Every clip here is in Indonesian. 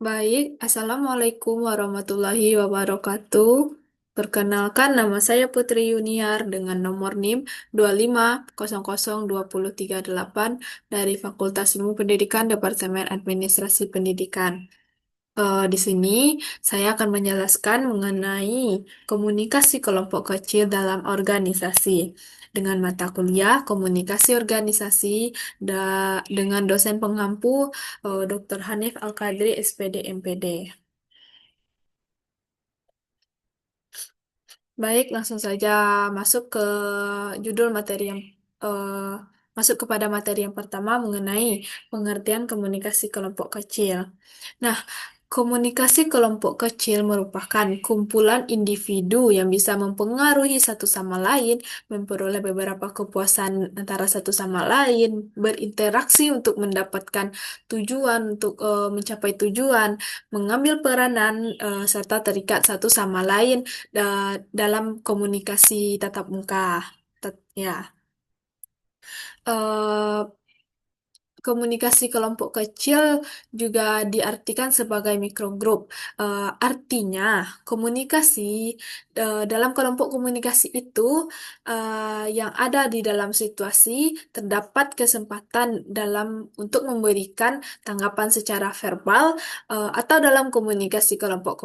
Baik, Assalamualaikum warahmatullahi wabarakatuh. Perkenalkan, nama saya Putri Yuniar dengan nomor NIM 25002038 dari Fakultas Ilmu Pendidikan Departemen Administrasi Pendidikan. Di sini saya akan menjelaskan mengenai komunikasi kelompok kecil dalam organisasi dengan mata kuliah komunikasi organisasi dengan dosen pengampu Dr. Hanif Al-Qadri SPD MPD. Baik, langsung saja masuk ke judul materi yang eh, masuk kepada materi yang pertama mengenai pengertian komunikasi kelompok kecil. Nah, komunikasi kelompok kecil merupakan kumpulan individu yang bisa mempengaruhi satu sama lain, memperoleh beberapa kepuasan antara satu sama lain, berinteraksi untuk mendapatkan tujuan, untuk mencapai tujuan, mengambil peranan, serta terikat satu sama lain dalam komunikasi tatap muka. Ya. Eh, Komunikasi kelompok kecil juga diartikan sebagai mikrogrup. Artinya, komunikasi dalam kelompok komunikasi itu yang ada di dalam situasi terdapat kesempatan dalam untuk memberikan tanggapan secara verbal atau dalam komunikasi kelompok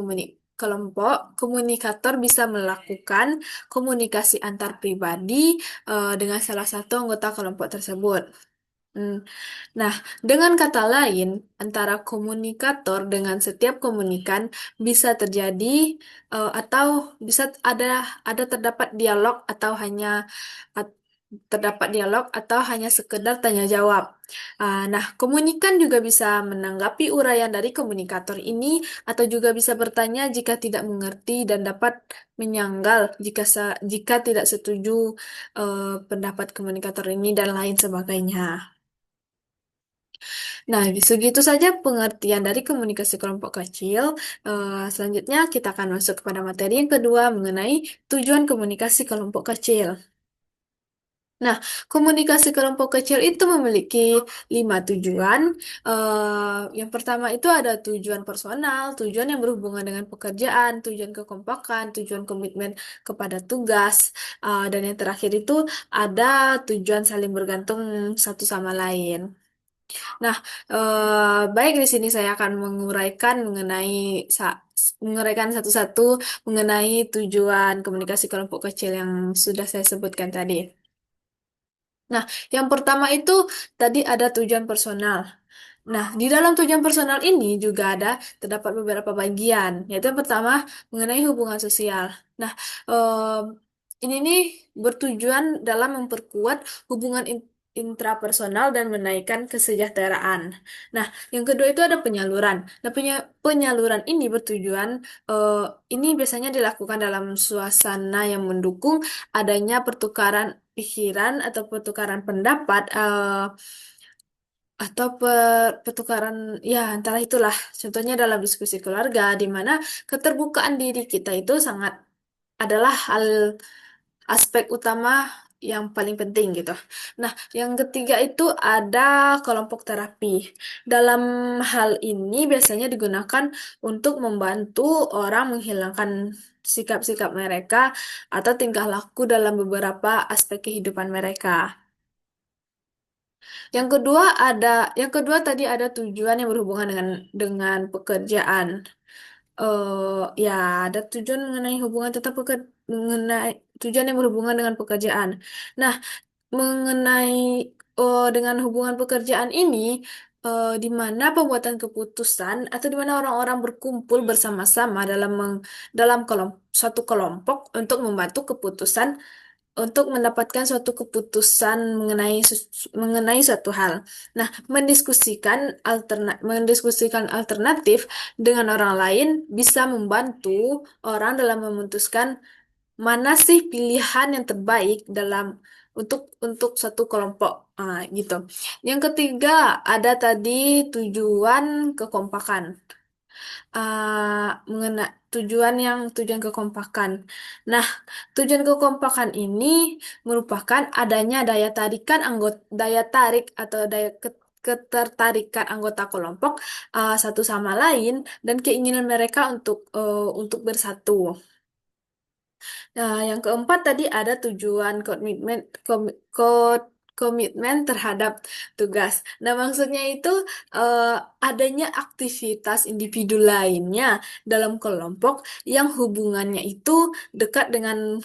komunikator bisa melakukan komunikasi antar pribadi dengan salah satu anggota kelompok tersebut. Hmm. Nah, dengan kata lain, antara komunikator dengan setiap komunikan bisa terjadi atau bisa ada terdapat dialog atau at- terdapat dialog atau hanya sekedar tanya jawab. Nah, komunikan juga bisa menanggapi uraian dari komunikator ini atau juga bisa bertanya jika tidak mengerti dan dapat menyanggal jika tidak setuju pendapat komunikator ini dan lain sebagainya. Nah, segitu saja pengertian dari komunikasi kelompok kecil. Selanjutnya kita akan masuk kepada materi yang kedua mengenai tujuan komunikasi kelompok kecil. Nah, komunikasi kelompok kecil itu memiliki 5 tujuan. Yang pertama itu ada tujuan personal, tujuan yang berhubungan dengan pekerjaan, tujuan kekompakan, tujuan komitmen kepada tugas, dan yang terakhir itu ada tujuan saling bergantung satu sama lain. Nah, baik di sini saya akan menguraikan satu-satu mengenai tujuan komunikasi kelompok kecil yang sudah saya sebutkan tadi. Nah, yang pertama itu tadi ada tujuan personal. Nah, di dalam tujuan personal ini juga terdapat beberapa bagian, yaitu yang pertama mengenai hubungan sosial. Nah, ini nih bertujuan dalam memperkuat hubungan intrapersonal dan menaikkan kesejahteraan. Nah, yang kedua itu ada penyaluran. Nah, penyaluran ini bertujuan, eh, ini biasanya dilakukan dalam suasana yang mendukung adanya pertukaran pikiran atau pertukaran pendapat, atau pertukaran ya antara itulah contohnya dalam diskusi keluarga di mana keterbukaan diri kita itu sangat adalah aspek utama yang paling penting gitu. Nah, yang ketiga itu ada kelompok terapi. Dalam hal ini biasanya digunakan untuk membantu orang menghilangkan sikap-sikap mereka atau tingkah laku dalam beberapa aspek kehidupan mereka. Yang kedua tadi ada tujuan yang berhubungan dengan pekerjaan. Ya, ada tujuan mengenai tujuan yang berhubungan dengan pekerjaan. Nah, mengenai dengan hubungan pekerjaan ini, di mana pembuatan keputusan atau di mana orang-orang berkumpul bersama-sama dalam suatu kelompok untuk membantu keputusan untuk mendapatkan suatu keputusan mengenai suatu hal. Nah, mendiskusikan alternatif dengan orang lain bisa membantu orang dalam memutuskan mana sih pilihan yang terbaik untuk satu kelompok. Gitu. Yang ketiga, ada tadi tujuan kekompakan. Tujuan kekompakan. Nah, tujuan kekompakan ini merupakan adanya daya tarik atau ketertarikan anggota kelompok satu sama lain dan keinginan mereka untuk bersatu. Nah, yang keempat tadi ada tujuan komitmen terhadap tugas. Nah, maksudnya itu eh, adanya aktivitas individu lainnya dalam kelompok yang hubungannya itu dekat dengan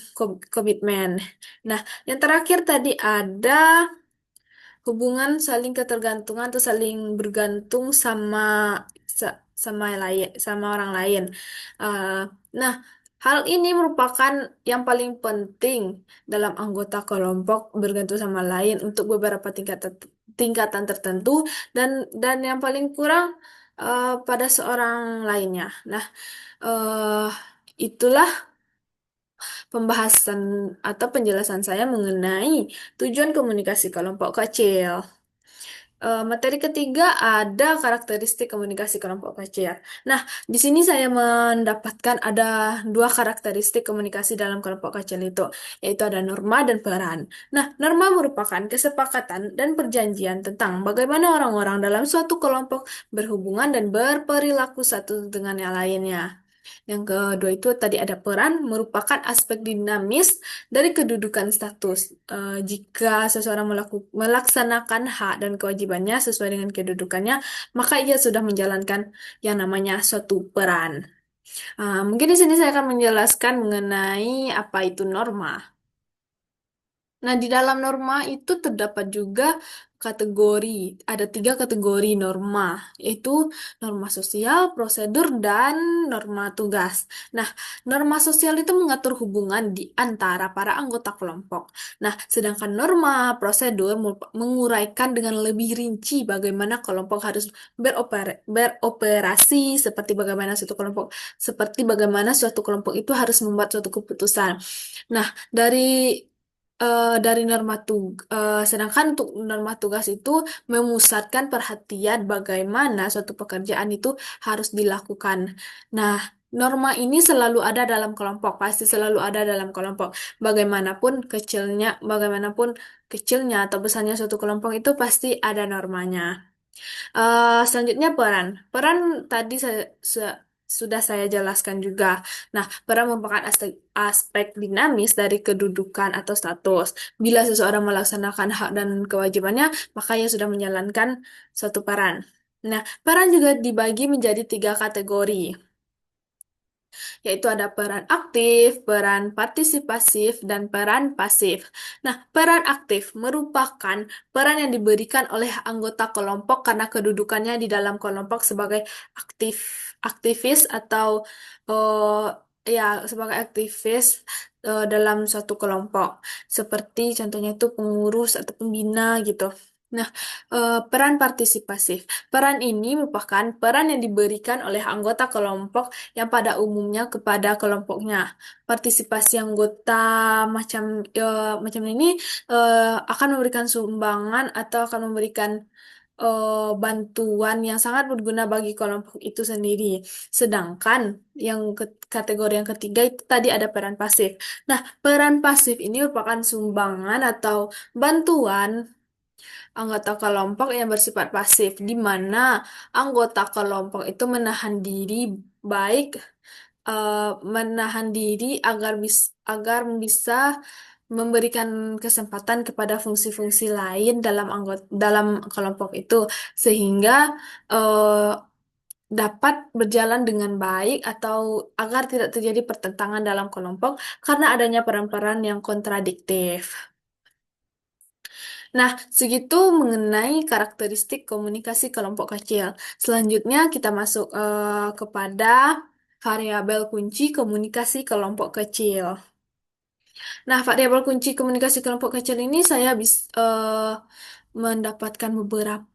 komitmen. Nah, yang terakhir tadi ada hubungan saling ketergantungan atau saling bergantung sama orang lain. Eh, nah, hal ini merupakan yang paling penting dalam anggota kelompok bergantung sama lain untuk beberapa tingkatan tertentu dan yang paling kurang pada seorang lainnya. Nah, eh, itulah pembahasan atau penjelasan saya mengenai tujuan komunikasi kelompok kecil. Materi ketiga ada karakteristik komunikasi kelompok kecil. Nah, di sini saya mendapatkan ada dua karakteristik komunikasi dalam kelompok kecil itu, yaitu ada norma dan peran. Nah, norma merupakan kesepakatan dan perjanjian tentang bagaimana orang-orang dalam suatu kelompok berhubungan dan berperilaku satu dengan yang lainnya. Yang kedua itu tadi ada peran merupakan aspek dinamis dari kedudukan status. Jika seseorang melaksanakan hak dan kewajibannya sesuai dengan kedudukannya, maka ia sudah menjalankan yang namanya suatu peran. Mungkin di sini saya akan menjelaskan mengenai apa itu norma. Nah, di dalam norma itu terdapat juga kategori. Ada tiga kategori norma, yaitu norma sosial, prosedur, dan norma tugas. Nah, norma sosial itu mengatur hubungan di antara para anggota kelompok. Nah, sedangkan norma prosedur menguraikan dengan lebih rinci bagaimana kelompok harus beroperasi, seperti bagaimana suatu kelompok itu harus membuat suatu keputusan. Nah, sedangkan untuk norma tugas itu memusatkan perhatian bagaimana suatu pekerjaan itu harus dilakukan. Nah, norma ini selalu ada dalam kelompok, pasti selalu ada dalam kelompok. Bagaimanapun kecilnya atau besarnya suatu kelompok itu pasti ada normanya. Selanjutnya peran. Peran tadi sudah saya jelaskan juga. Nah, peran merupakan aspek dinamis dari kedudukan atau status. Bila seseorang melaksanakan hak dan kewajibannya, maka ia sudah menjalankan suatu peran. Nah, peran juga dibagi menjadi tiga kategori, yaitu ada peran aktif, peran partisipasif, dan peran pasif. Nah, peran aktif merupakan peran yang diberikan oleh anggota kelompok karena kedudukannya di dalam kelompok sebagai aktif, aktivis atau ya sebagai aktivis dalam suatu kelompok. Seperti contohnya itu pengurus atau pembina gitu. Nah, peran partisipasif. Peran ini merupakan peran yang diberikan oleh anggota kelompok yang pada umumnya kepada kelompoknya. Partisipasi anggota macam macam ini akan memberikan sumbangan atau akan memberikan bantuan yang sangat berguna bagi kelompok itu sendiri. Sedangkan kategori yang ketiga itu tadi ada peran pasif. Nah, peran pasif ini merupakan sumbangan atau bantuan anggota kelompok yang bersifat pasif, di mana anggota kelompok itu baik menahan diri agar bisa memberikan kesempatan kepada fungsi-fungsi lain dalam kelompok itu sehingga eh, dapat berjalan dengan baik atau agar tidak terjadi pertentangan dalam kelompok karena adanya peran-peran yang kontradiktif. Nah, segitu mengenai karakteristik komunikasi kelompok kecil. Selanjutnya kita masuk kepada variabel kunci komunikasi kelompok kecil. Nah, variabel kunci komunikasi kelompok kecil ini saya mendapatkan beberapa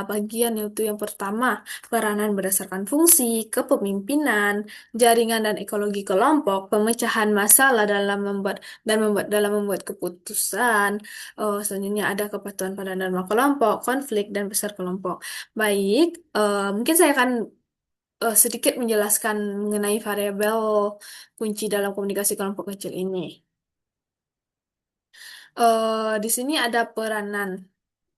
bagian, yaitu yang pertama, peranan berdasarkan fungsi, kepemimpinan, jaringan dan ekologi kelompok, pemecahan masalah dalam membuat keputusan. Selanjutnya ada kepatuhan pada norma kelompok, konflik dan besar kelompok. Baik, mungkin saya akan sedikit menjelaskan mengenai variabel kunci dalam komunikasi kelompok kecil ini. Di sini ada peranan.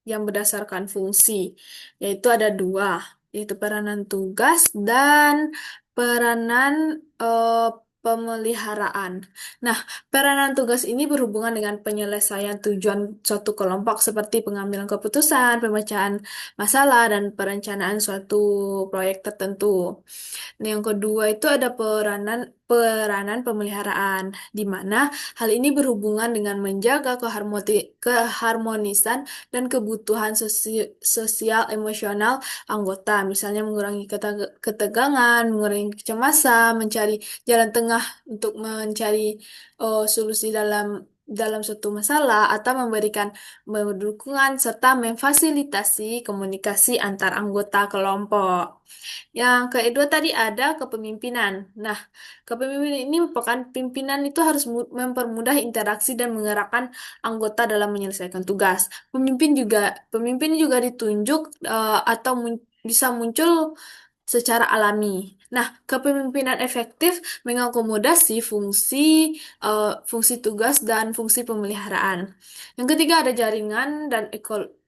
yang berdasarkan fungsi, yaitu ada dua, yaitu peranan tugas dan peranan eh, pemeliharaan. Nah, peranan tugas ini berhubungan dengan penyelesaian tujuan suatu kelompok seperti pengambilan keputusan, pemecahan masalah, dan perencanaan suatu proyek tertentu. Nah, yang kedua itu ada peranan peranan pemeliharaan, di mana hal ini berhubungan dengan menjaga keharmonisan dan kebutuhan sosial emosional anggota, misalnya mengurangi ketegangan, mengurangi kecemasan, mencari jalan tengah untuk mencari solusi dalam suatu masalah, atau memberikan dukungan serta memfasilitasi komunikasi antar anggota kelompok. Yang kedua tadi ada kepemimpinan. Nah, kepemimpinan ini merupakan pimpinan itu harus mempermudah interaksi dan menggerakkan anggota dalam menyelesaikan tugas. Pemimpin juga ditunjuk atau bisa muncul secara alami. Nah, kepemimpinan efektif mengakomodasi fungsi tugas dan fungsi pemeliharaan. Yang ketiga ada jaringan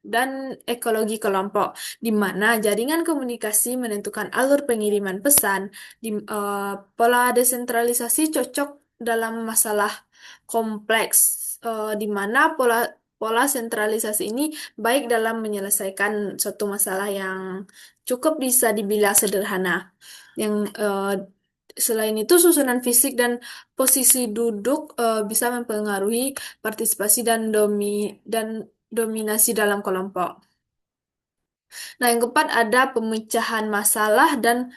dan ekologi kelompok, di mana jaringan komunikasi menentukan alur pengiriman pesan. Pola desentralisasi cocok dalam masalah kompleks, di mana pola sentralisasi ini baik dalam menyelesaikan suatu masalah yang cukup bisa dibilang sederhana. Yang selain itu susunan fisik dan posisi duduk bisa mempengaruhi partisipasi dan dominasi dalam kelompok. Nah, yang keempat ada pemecahan masalah dan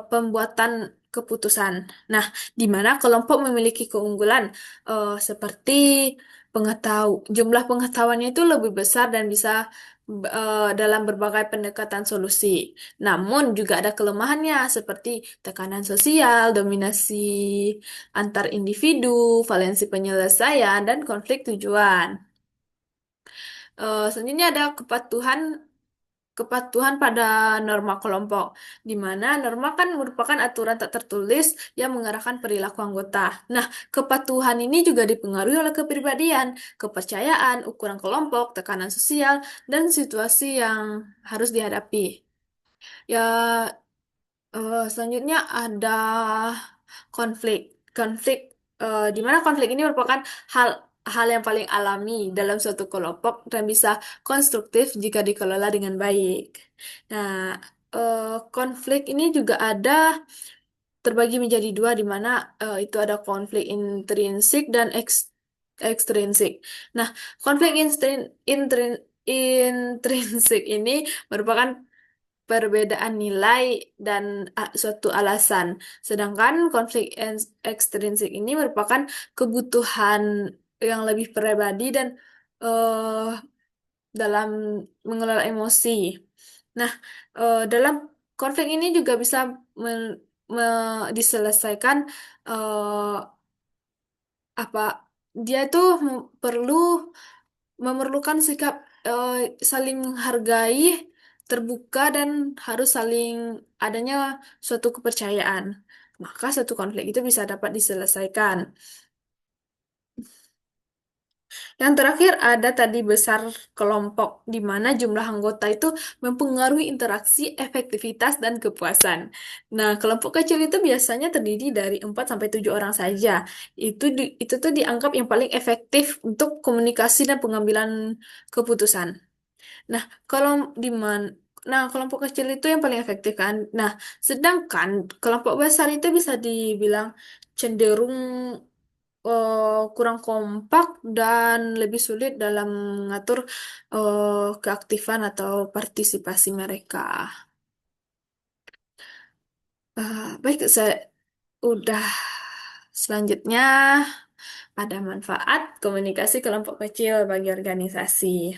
pembuatan keputusan. Nah, di mana kelompok memiliki keunggulan seperti jumlah pengetahuannya itu lebih besar dan bisa dalam berbagai pendekatan solusi. Namun juga ada kelemahannya seperti tekanan sosial, dominasi antar individu, valensi penyelesaian, dan konflik tujuan. Selanjutnya ada kepatuhan pada norma kelompok, di mana norma kan merupakan aturan tak tertulis yang mengarahkan perilaku anggota. Nah, kepatuhan ini juga dipengaruhi oleh kepribadian, kepercayaan, ukuran kelompok, tekanan sosial, dan situasi yang harus dihadapi. Ya, selanjutnya ada konflik. Di mana konflik ini merupakan hal hal yang paling alami dalam suatu kelompok dan bisa konstruktif jika dikelola dengan baik. Nah, konflik ini juga ada terbagi menjadi dua, di mana itu ada konflik intrinsik dan ekstrinsik. Nah, konflik intrinsik ini merupakan perbedaan nilai dan suatu alasan. Sedangkan konflik ekstrinsik ini merupakan kebutuhan yang lebih pribadi dan eh, dalam mengelola emosi. Nah, dalam konflik ini juga bisa diselesaikan eh, apa dia itu perlu memerlukan sikap saling menghargai, terbuka, dan harus saling adanya suatu kepercayaan. Maka suatu konflik itu bisa dapat diselesaikan. Yang terakhir ada tadi besar kelompok, di mana jumlah anggota itu mempengaruhi interaksi, efektivitas, dan kepuasan. Nah, kelompok kecil itu biasanya terdiri dari 4 sampai 7 orang saja. Itu tuh dianggap yang paling efektif untuk komunikasi dan pengambilan keputusan. Nah, kalau di man, nah kelompok kecil itu yang paling efektif kan. Nah, sedangkan kelompok besar itu bisa dibilang cenderung kurang kompak dan lebih sulit dalam mengatur keaktifan atau partisipasi mereka. Baik, saya udah selanjutnya ada manfaat komunikasi kelompok kecil bagi organisasi.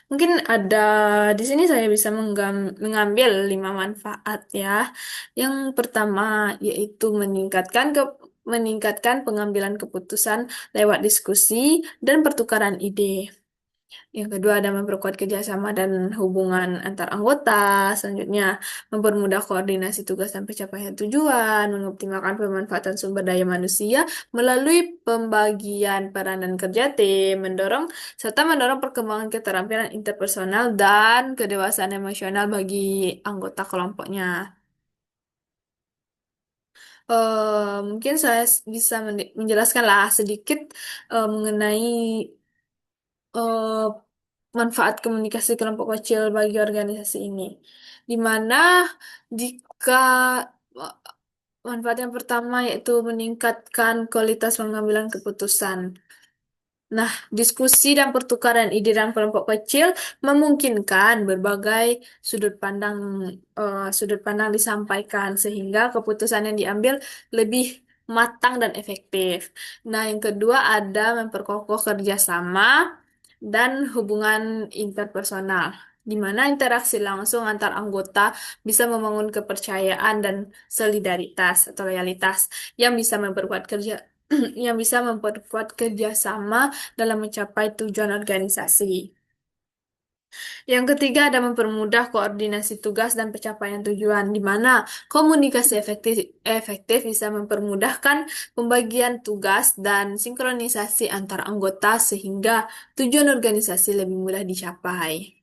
Mungkin ada di sini saya bisa mengambil 5 manfaat ya. Yang pertama yaitu meningkatkan pengambilan keputusan lewat diskusi dan pertukaran ide. Yang kedua ada memperkuat kerjasama dan hubungan antar anggota. Selanjutnya, mempermudah koordinasi tugas dan pencapaian tujuan, mengoptimalkan pemanfaatan sumber daya manusia melalui pembagian peran dan kerja tim, mendorong perkembangan keterampilan interpersonal dan kedewasaan emosional bagi anggota kelompoknya. Mungkin saya bisa menjelaskanlah sedikit mengenai eh, manfaat komunikasi kelompok kecil bagi organisasi ini. Di mana jika eh, manfaat yang pertama yaitu meningkatkan kualitas pengambilan keputusan. Nah, diskusi dan pertukaran ide dalam kelompok kecil memungkinkan berbagai sudut pandang disampaikan sehingga keputusan yang diambil lebih matang dan efektif. Nah, yang kedua ada memperkokoh kerjasama dan hubungan interpersonal, di mana interaksi langsung antar anggota bisa membangun kepercayaan dan solidaritas atau loyalitas yang bisa memperkuat kerja yang bisa memperkuat kerjasama dalam mencapai tujuan organisasi. Yang ketiga ada mempermudah koordinasi tugas dan pencapaian tujuan, di mana komunikasi efektif bisa mempermudahkan pembagian tugas dan sinkronisasi antar anggota sehingga tujuan organisasi lebih mudah dicapai.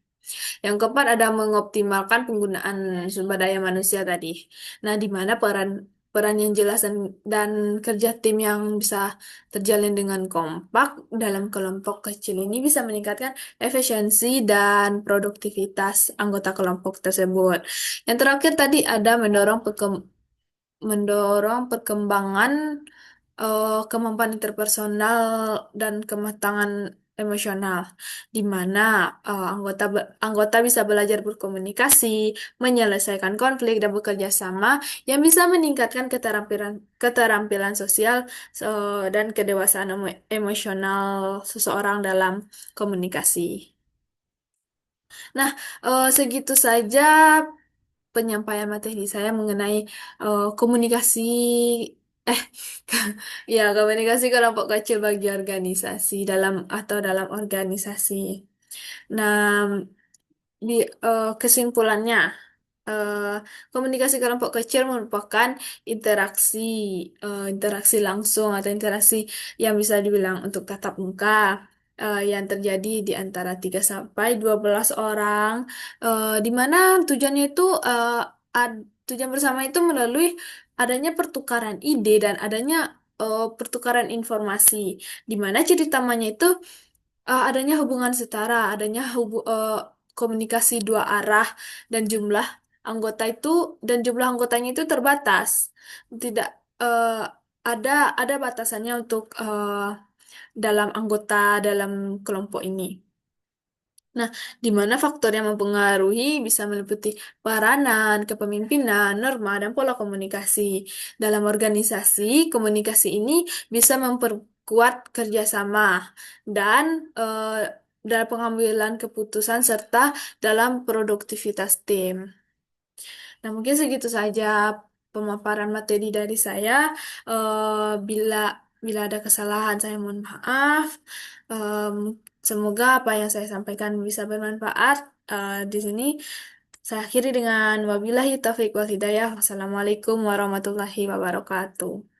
Yang keempat ada mengoptimalkan penggunaan sumber daya manusia tadi. Nah, di mana peran peran yang jelas dan kerja tim yang bisa terjalin dengan kompak dalam kelompok kecil ini bisa meningkatkan efisiensi dan produktivitas anggota kelompok tersebut. Yang terakhir tadi ada mendorong perkembangan kemampuan interpersonal dan kematangan emosional, di mana anggota bisa belajar berkomunikasi, menyelesaikan konflik, dan bekerja sama yang bisa meningkatkan keterampilan sosial dan kedewasaan emosional seseorang dalam komunikasi. Nah, segitu saja penyampaian materi saya mengenai komunikasi eh ya komunikasi kelompok kecil bagi organisasi dalam organisasi. Nah, kesimpulannya, eh, komunikasi kelompok kecil merupakan interaksi interaksi langsung atau interaksi yang bisa dibilang untuk tatap muka yang terjadi di antara 3 sampai 12 orang di mana tujuannya itu tujuan bersama itu melalui adanya pertukaran ide dan adanya pertukaran informasi di mana ciri utamanya itu adanya hubungan setara, komunikasi dua arah dan anggota itu jumlah anggotanya itu terbatas. Tidak ada batasannya untuk dalam anggota dalam kelompok ini. Nah, di mana faktor yang mempengaruhi bisa meliputi peranan, kepemimpinan, norma, dan pola komunikasi. Dalam organisasi, komunikasi ini bisa memperkuat kerjasama dan dalam pengambilan keputusan serta dalam produktivitas tim. Nah, mungkin segitu saja pemaparan materi dari saya. Bila ada kesalahan, saya mohon maaf. Em, Semoga apa yang saya sampaikan bisa bermanfaat. Di sini saya akhiri dengan wabillahi taufiq wal hidayah. Wassalamualaikum warahmatullahi wabarakatuh.